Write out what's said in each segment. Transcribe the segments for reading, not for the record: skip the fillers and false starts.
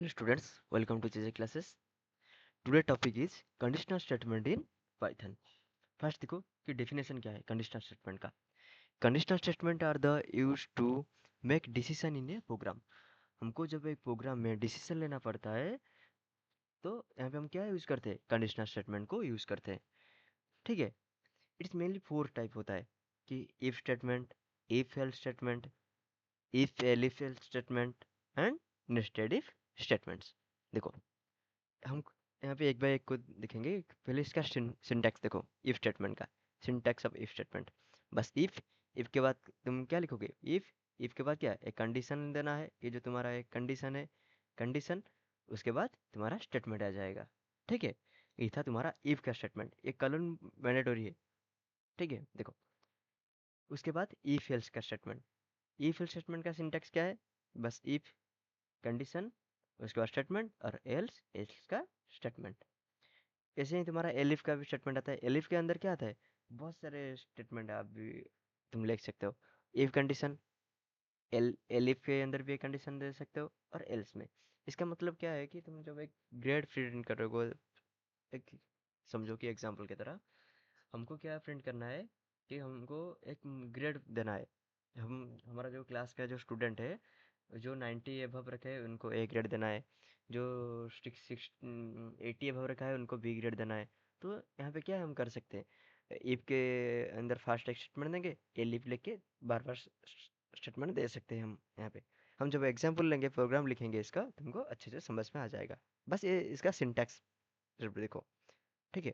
Students, welcome to JJ classes. Today topic is conditional statement in Python. First देखो कि definition क्या है conditional statement का. Conditional statement are the used to make decision in a program. हमको जब एक programme में decision लेना पड़ता है तो यहाँ पे हम क्या यूज करते हैं कंडीशनल स्टेटमेंट को यूज करते हैं. ठीक है. इट्स मेनली फोर टाइप होता है कि if statement, if else statement, if elif else statement and nested if statements. देखो हम यहाँ पे एक बाय एक को देखेंगे. पहले इसका सिंटैक्स देखो. इफ स्टेटमेंट का सिंटैक्स ऑफ इफ स्टेटमेंट. बस इफ के बाद तुम क्या लिखोगे. इफ के बाद क्या एक कंडीशन देना है. ये जो तुम्हारा एक कंडीशन है, कंडीशन, उसके बाद तुम्हारा स्टेटमेंट आ जाएगा. ठीक है. ये था तुम्हारा इफ का स्टेटमेंट. एक कॉलन मैंडेटरी है. ठीक है. देखो उसके बाद इफ एल्स का स्टेटमेंट. इफ एल्स स्टेटमेंट का सिंटैक्स क्या है. बस इफ, कंडीशन, उसके बाद स्टेटमेंट और एल्स एल्स का स्टेटमेंट. ऐसे ही तुम्हारा एलिफ का भी स्टेटमेंट आता है. एलिफ के अंदर क्या आता है. बहुत सारे स्टेटमेंट आप भी तुम लिख सकते हो. इफ कंडीशन, एलिफ के अंदर भी एक कंडीशन दे सकते हो और एल्स में. इसका मतलब क्या है कि तुम जब एक ग्रेड प्रिंट करोगे, एक समझो कि एग्जांपल की तरह हमको क्या प्रिंट करना है कि हमको एक ग्रेड देना है. हम हमारा जो क्लास का जो स्टूडेंट है जो 90 एबव रखे है उनको ए ग्रेड देना है. जो 80 एबव रखा है उनको बी ग्रेड देना है. तो यहाँ पे क्या हम कर सकते हैं. इफ के अंदर फास्ट एक स्टेटमेंट देंगे. ए लिप लिख के बार बार स्टेटमेंट दे सकते हैं हम यहाँ पे. हम जब एग्जाम्पल लेंगे, प्रोग्राम लिखेंगे इसका, तुमको अच्छे से समझ में आ जाएगा. बस ये इसका सिंटैक्स देखो. ठीक है.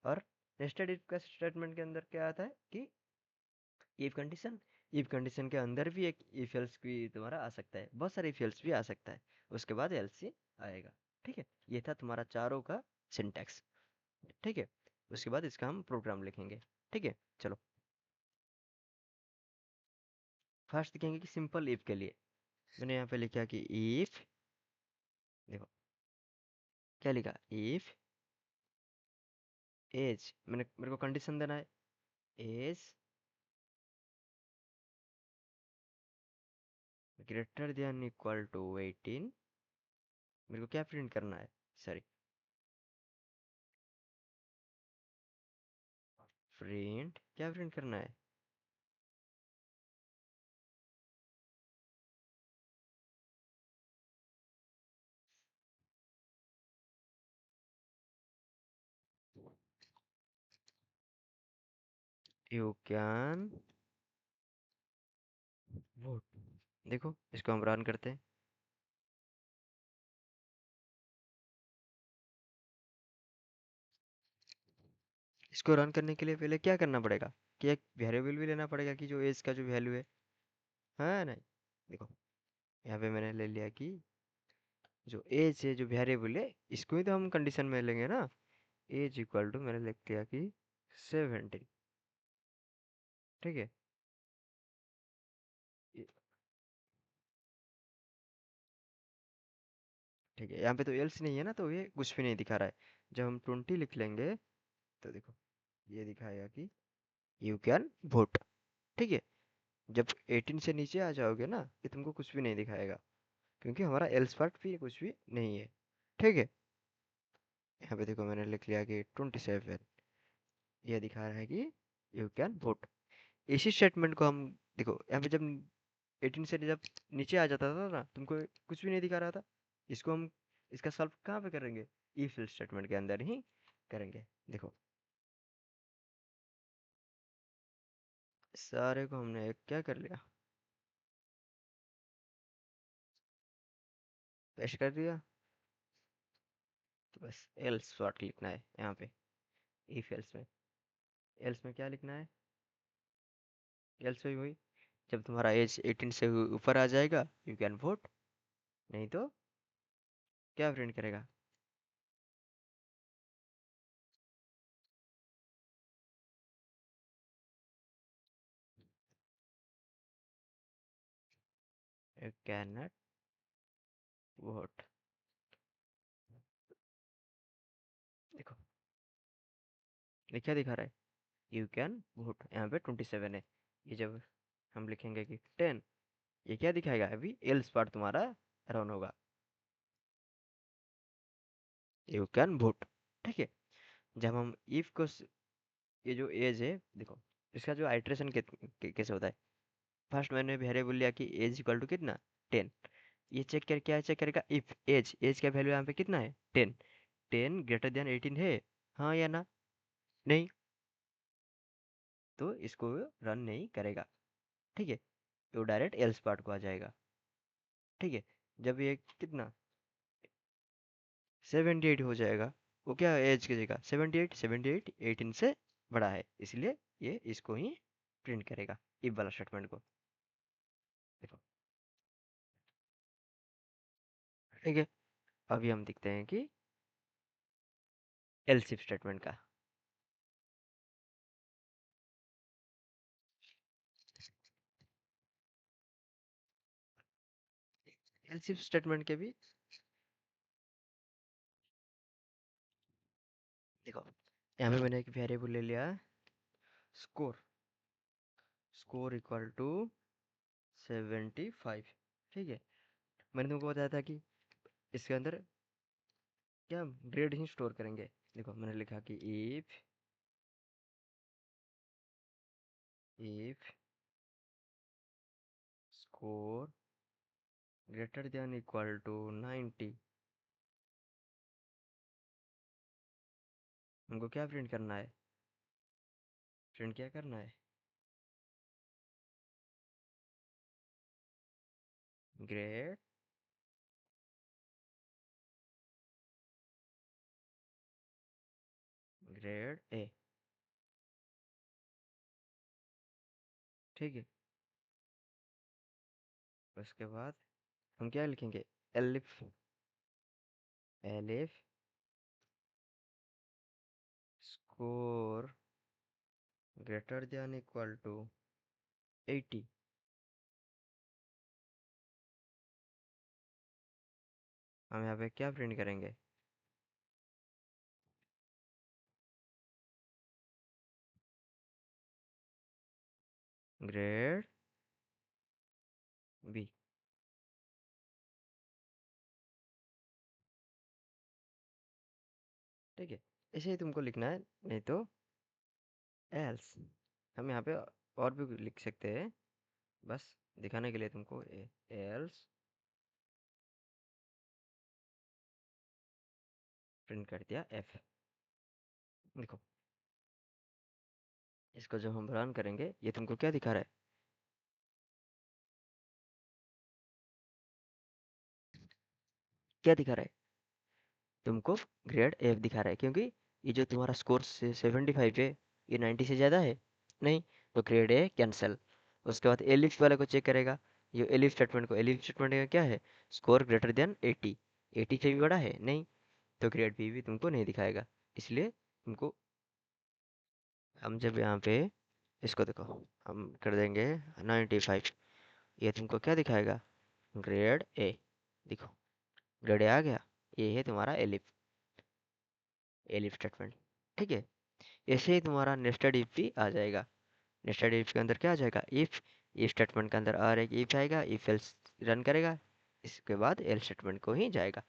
और नेस्टेड इफ का स्टेटमेंट के अंदर क्या आता है कि इफ कंडीशन के अंदर भी एक इफ एल्स भी तुम्हारा आ सकता है. बहुत सारे इफ एल्स भी आ सकता है. उसके बाद एल्स आएगा. ठीक है. ये था तुम्हारा चारों का सिंटैक्स. ठीक है. उसके बाद इसका हम प्रोग्राम लिखेंगे. ठीक है. चलो फर्स्ट देखेंगे कि सिंपल इफ के लिए मैंने यहाँ पे लिखा कि इफ. देखो क्या लिखा. इफ एज, मैंने मेरे को कंडीशन देना है. Age greater than equal to 18. मेरे को क्या प्रिंट करना है. सॉरी, प्रिंट क्या प्रिंट करना है. You can vote. देखो इसको हम रन करते हैं. इसको रन करने के लिए पहले क्या करना पड़ेगा कि एक वेरिएबल भी लेना पड़ेगा कि जो एज का जो वैल्यू है. हाँ नहीं. देखो यहाँ पे मैंने ले लिया कि जो एज है जो वेरिएबल है इसको ही तो हम कंडीशन में लेंगे ना. एज इक्वल टू मैंने लिख दिया कि 17. ठीक है. ये- ठीक है. यहाँ पे तो एल्स नहीं है ना तो ये कुछ भी नहीं दिखा रहा है. जब हम 20 लिख लेंगे तो देखो ये दिखाएगा कि यू कैन वोट. ठीक है. जब 18 से नीचे आ जाओगे ना ये तुमको कुछ भी नहीं दिखाएगा क्योंकि हमारा एल्स पार्ट भी कुछ भी नहीं है. ठीक है. यहाँ पे देखो मैंने लिख लिया कि 27. ये दिखा रहा है कि यू कैन वोट. इसी स्टेटमेंट को हम देखो यहाँ पे जब 18 से जब नीचे आ जाता था ना तुमको कुछ भी नहीं दिखा रहा था. इसको हम इसका सॉल्व कहाँ पे करेंगे. इफ स्टेटमेंट के अंदर ही करेंगे. देखो सारे को हमने एक क्या कर लिया, पेस्ट कर दिया. तो बस एल्स शॉर्ट लिखना है यहाँ पे. इफ एल्स में क्या लिखना है. एल्स में वही जब तुम्हारा एज 18 से ऊपर आ जाएगा यू कैन वोट. नहीं तो क्या प्रिंट करेगा. You can not vote. देखो ये क्या दिखा रहा है. You can vote. यहाँ पे 27 है. ये जब हम लिखेंगे कि 10 ये क्या दिखाएगा. अभी एल्स पार्ट तुम्हारा रन होगा. You can vote. ठीक है। जब हम इफ को ये जो एज है देखो, इसका जो आइट्रेशन कैसे होता है। फर्स्ट मैंने वेरिएबल लिया कि एज इक्वल टू कितना 10। ये चेक कर क्या चेक करेगा, इफ एज का वैल्यू यहाँ पे कितना है 10, 10 ग्रेटर देन 18 है, हाँ या ना, नहीं, तो इसको रन नहीं करेगा। ठीक है, तो डायरेक्ट एल्स पार्ट को आ जाएगा। ठीक है। जब ये कितना 78 हो जाएगा, वो क्या एज की जगह 78, 78 18 से बड़ा है, इसलिए ये इसको ही प्रिंट करेगा, इफ वाला स्टेटमेंट को। देखो। ठीक है। अभी हम देखते हैं कि एल्स इफ स्टेटमेंट का। एल्स इफ स्टेटमेंट के भी देखो, यहाँ पे मैंने एक वेरिएबल ले लिया स्कोर, स्कोर इक्वल टू 75। ठीक है। मैंने तुमको बताया था कि इसके अंदर क्या हम ग्रेड ही स्टोर करेंगे। देखो मैंने लिखा कि if score greater than equal to 90, हमको क्या प्रिंट करना है, प्रिंट क्या करना है, ग्रेड ग्रेड ए। ठीक है। उसके बाद हम क्या लिखेंगे, elif elif score greater than equal to 80, हम यहाँ पे क्या प्रिंट करेंगे, ग्रेड बी। ठीक है। ऐसे ही तुमको लिखना है, नहीं तो एल्स। हम यहाँ पे और भी लिख सकते हैं, बस दिखाने के लिए तुमको एल्स प्रिंट कर दिया एफ। देखो, इसको जब हम रन करेंगे ये तुमको क्या दिखा रहा है, क्या दिखा रहा है, तुमको ग्रेड एफ दिखा रहा है, क्योंकि ये जो तुम्हारा स्कोर से 75 है, ये 90 से ज़्यादा है, नहीं, तो ग्रेड ए कैंसिल। उसके बाद एलिफ वाले को चेक करेगा, ये एलिफ स्टेटमेंट को, एलिफ स्टेटमेंट का क्या है, स्कोर ग्रेटर देन 80, 80 से भी बड़ा है, नहीं, तो ग्रेड बी भी तुमको नहीं दिखाएगा। इसलिए तुमको, हम जब यहाँ पे इसको देखो, हम कर देंगे 95, ये तुमको क्या दिखाएगा, ग्रेड ए। देखो, ग्रेड ए आ गया, ये है तुम्हारा एलिफ, एलिफ स्टेटमेंट। ठीक है। ऐसे ही तुम्हारा नेस्टेड इफ भी आ जाएगा। नेस्टेड इफ के अंदर क्या आ जाएगा, इफ स्टेटमेंट के अंदर और एक इफ आएगा, इफ एल्स रन करेगा, इसके बाद एल स्टेटमेंट को ही जाएगा।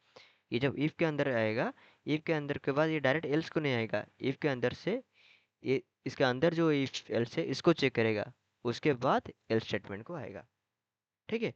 ये जब इफ के अंदर आएगा, इफ के अंदर के बाद ये डायरेक्ट एल्स को नहीं आएगा, इफ के अंदर से ये इसके अंदर जो इफ एल्स है इसको चेक करेगा, उसके बाद एल स्टेटमेंट को आएगा। ठीक है।